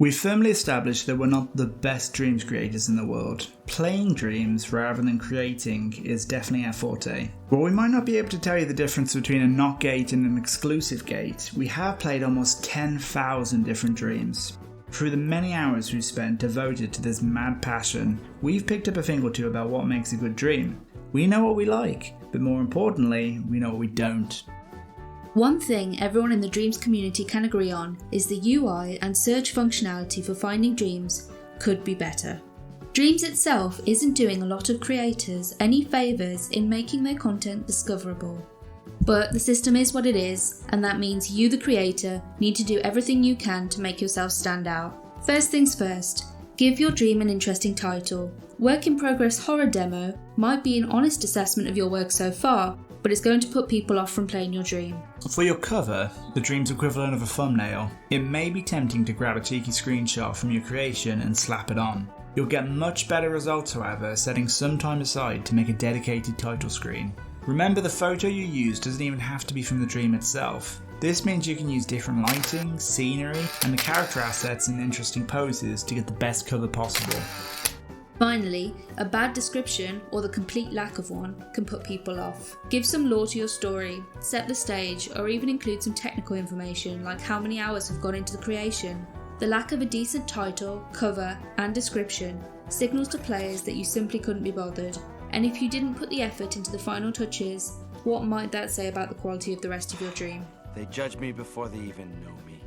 We've firmly established that we're not the best dreams creators in the world. Playing dreams rather than creating is definitely our forte. While we might not be able to tell you the difference between a not gate and an exclusive gate, we have played almost 10,000 different dreams. Through the many hours we've spent devoted to this mad passion, we've picked up a thing or two about what makes a good dream. We know what we like, but more importantly, we know what we don't. One thing everyone in the Dreams community can agree on is the UI and search functionality for finding dreams could be better. Dreams itself isn't doing a lot of creators any favours in making their content discoverable. But the system is what it is, and that means you, the creator, need to do everything you can to make yourself stand out. First things first, give your dream an interesting title. Work in Progress Horror Demo might be an honest assessment of your work so far, but it's going to put people off from playing your dream. For your cover, the dream's equivalent of a thumbnail, it may be tempting to grab a cheeky screenshot from your creation and slap it on. You'll get much better results, however, setting some time aside to make a dedicated title screen. Remember, the photo you use doesn't even have to be from the dream itself. This means you can use different lighting, scenery, and the character assets in interesting poses to get the best cover possible. Finally, a bad description, or the complete lack of one, can put people off. Give some lore to your story, set the stage, or even include some technical information like how many hours have gone into the creation. The lack of a decent title, cover, and description signals to players that you simply couldn't be bothered. And if you didn't put the effort into the final touches, what might that say about the quality of the rest of your dream? They judge me before they even know me.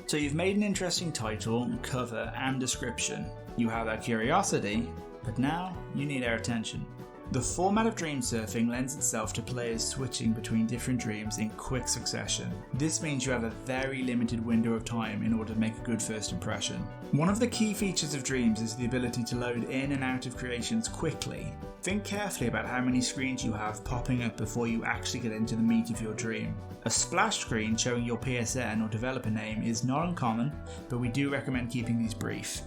So you've made an interesting title, cover, and description. You have our curiosity, but now you need our attention. The format of dream surfing lends itself to players switching between different dreams in quick succession. This means you have a very limited window of time in order to make a good first impression. One of the key features of dreams is the ability to load in and out of creations quickly. Think carefully about how many screens you have popping up before you actually get into the meat of your dream. A splash screen showing your PSN or developer name is not uncommon, but we do recommend keeping these brief.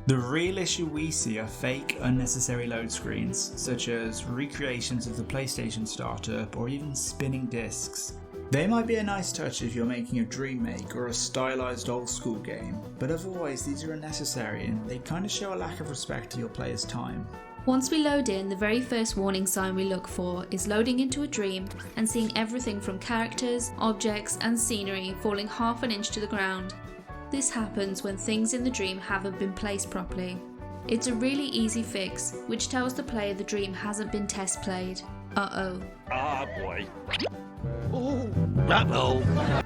The real issue we see are fake, unnecessary load screens, such as recreations of the PlayStation startup or even spinning discs. They might be a nice touch if you're making a dream make or a stylized old school game, but otherwise these are unnecessary and they kind of show a lack of respect to your player's time. Once we load in, the very first warning sign we look for is loading into a dream and seeing everything from characters, objects, and scenery falling half an inch to the ground. This happens when things in the dream haven't been placed properly. It's a really easy fix, which tells the player the dream hasn't been test played. Uh-oh. Ah, boy. Oh, uh-oh.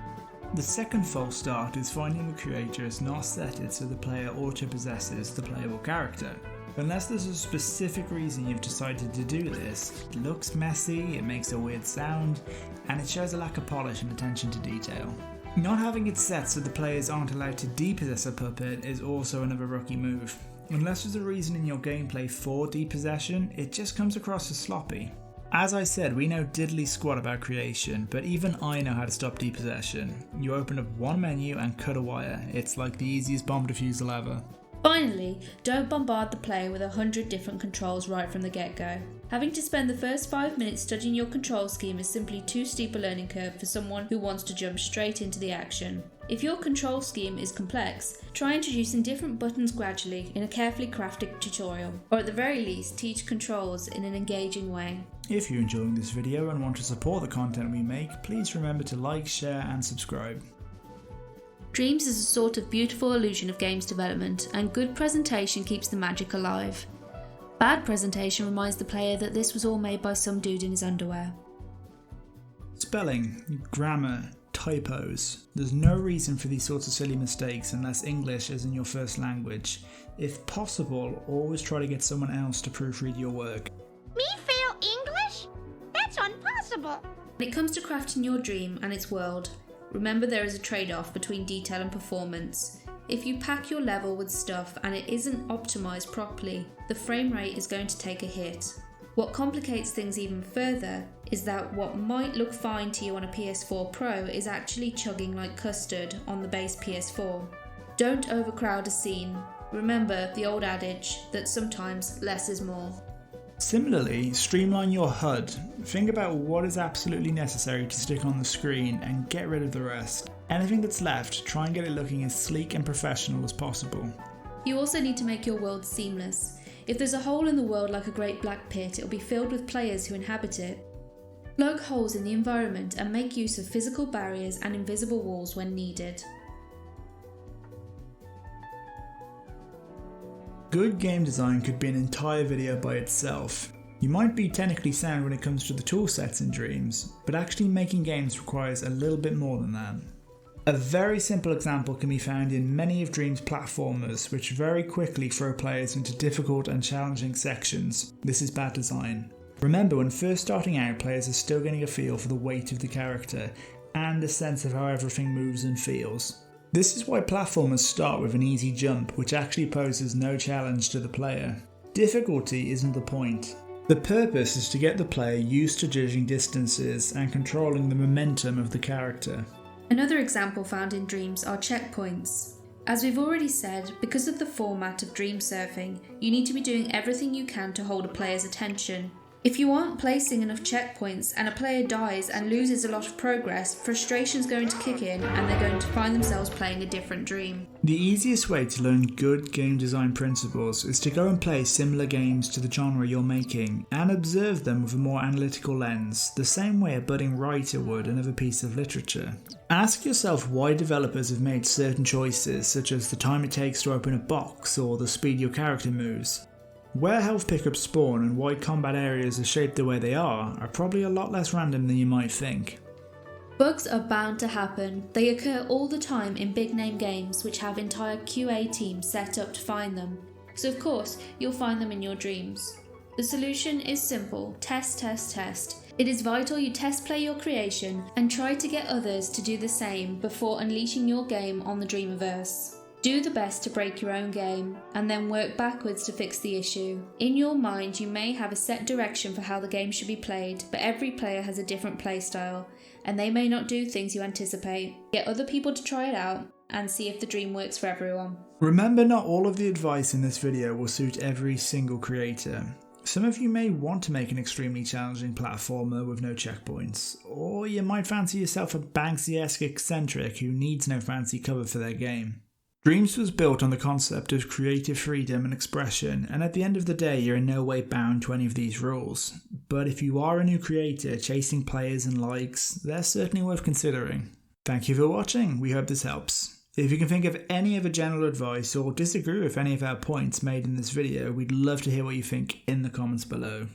The second false start is finding the creator has not set it so the player auto-possesses the playable character. Unless there's a specific reason you've decided to do this, it looks messy, it makes a weird sound, and it shows a lack of polish and attention to detail. Not having it set so the players aren't allowed to depossess a puppet is also another rookie move. Unless there's a reason in your gameplay for depossession, it just comes across as sloppy. As I said, we know diddly squat about creation, but even I know how to stop depossession. You open up one menu and cut a wire. It's like the easiest bomb defusal ever. Finally, don't bombard the player with 100 different controls right from the get-go. Having to spend the first 5 minutes studying your control scheme is simply too steep a learning curve for someone who wants to jump straight into the action. If your control scheme is complex, try introducing different buttons gradually in a carefully crafted tutorial, or at the very least teach controls in an engaging way. If you're enjoying this video and want to support the content we make, please remember to like, share and subscribe. Dreams is a sort of beautiful illusion of games development, and good presentation keeps the magic alive. Bad presentation reminds the player that this was all made by some dude in his underwear. Spelling, grammar, typos. There's no reason for these sorts of silly mistakes unless English isn't your first language. If possible, always try to get someone else to proofread your work. Me fail English? That's impossible. When it comes to crafting your dream and its world, remember there is a trade-off between detail and performance. If you pack your level with stuff and it isn't optimised properly, the frame rate is going to take a hit. What complicates things even further is that what might look fine to you on a PS4 Pro is actually chugging like custard on the base PS4. Don't overcrowd a scene. Remember the old adage that sometimes less is more. Similarly, streamline your HUD. Think about what is absolutely necessary to stick on the screen and get rid of the rest. Anything that's left, try and get it looking as sleek and professional as possible. You also need to make your world seamless. If there's a hole in the world like a great black pit, it'll be filled with players who inhabit it. Plug holes in the environment and make use of physical barriers and invisible walls when needed. Good game design could be an entire video by itself. You might be technically sound when it comes to the tool sets in Dreams, but actually making games requires a little bit more than that. A very simple example can be found in many of Dream's platformers, which very quickly throw players into difficult and challenging sections. This is bad design. Remember, when first starting out, players are still getting a feel for the weight of the character and a sense of how everything moves and feels. This is why platformers start with an easy jump, which actually poses no challenge to the player. Difficulty isn't the point. The purpose is to get the player used to judging distances and controlling the momentum of the character. Another example found in Dreams are checkpoints. As we've already said, because of the format of Dream Surfing, you need to be doing everything you can to hold a player's attention. If you aren't placing enough checkpoints and a player dies and loses a lot of progress, frustration's going to kick in and they're going to find themselves playing a different dream. The easiest way to learn good game design principles is to go and play similar games to the genre you're making and observe them with a more analytical lens, the same way a budding writer would another piece of literature. Ask yourself why developers have made certain choices, such as the time it takes to open a box or the speed your character moves. Where health pickups spawn and why combat areas are shaped the way they are probably a lot less random than you might think. Bugs are bound to happen. They occur all the time in big name games which have entire QA teams set up to find them. So of course, you'll find them in your dreams. The solution is simple: test, test, test. It is vital you test play your creation and try to get others to do the same before unleashing your game on the Dreamiverse. Do the best to break your own game, and then work backwards to fix the issue. In your mind, you may have a set direction for how the game should be played, but every player has a different playstyle, and they may not do things you anticipate. Get other people to try it out, and see if the dream works for everyone. Remember, not all of the advice in this video will suit every single creator. Some of you may want to make an extremely challenging platformer with no checkpoints, or you might fancy yourself a Banksy-esque eccentric who needs no fancy cover for their game. Dreams was built on the concept of creative freedom and expression, and at the end of the day you're in no way bound to any of these rules. But if you are a new creator chasing players and likes, they're certainly worth considering. Thank you for watching, we hope this helps. If you can think of any other general advice or disagree with any of our points made in this video, we'd love to hear what you think in the comments below.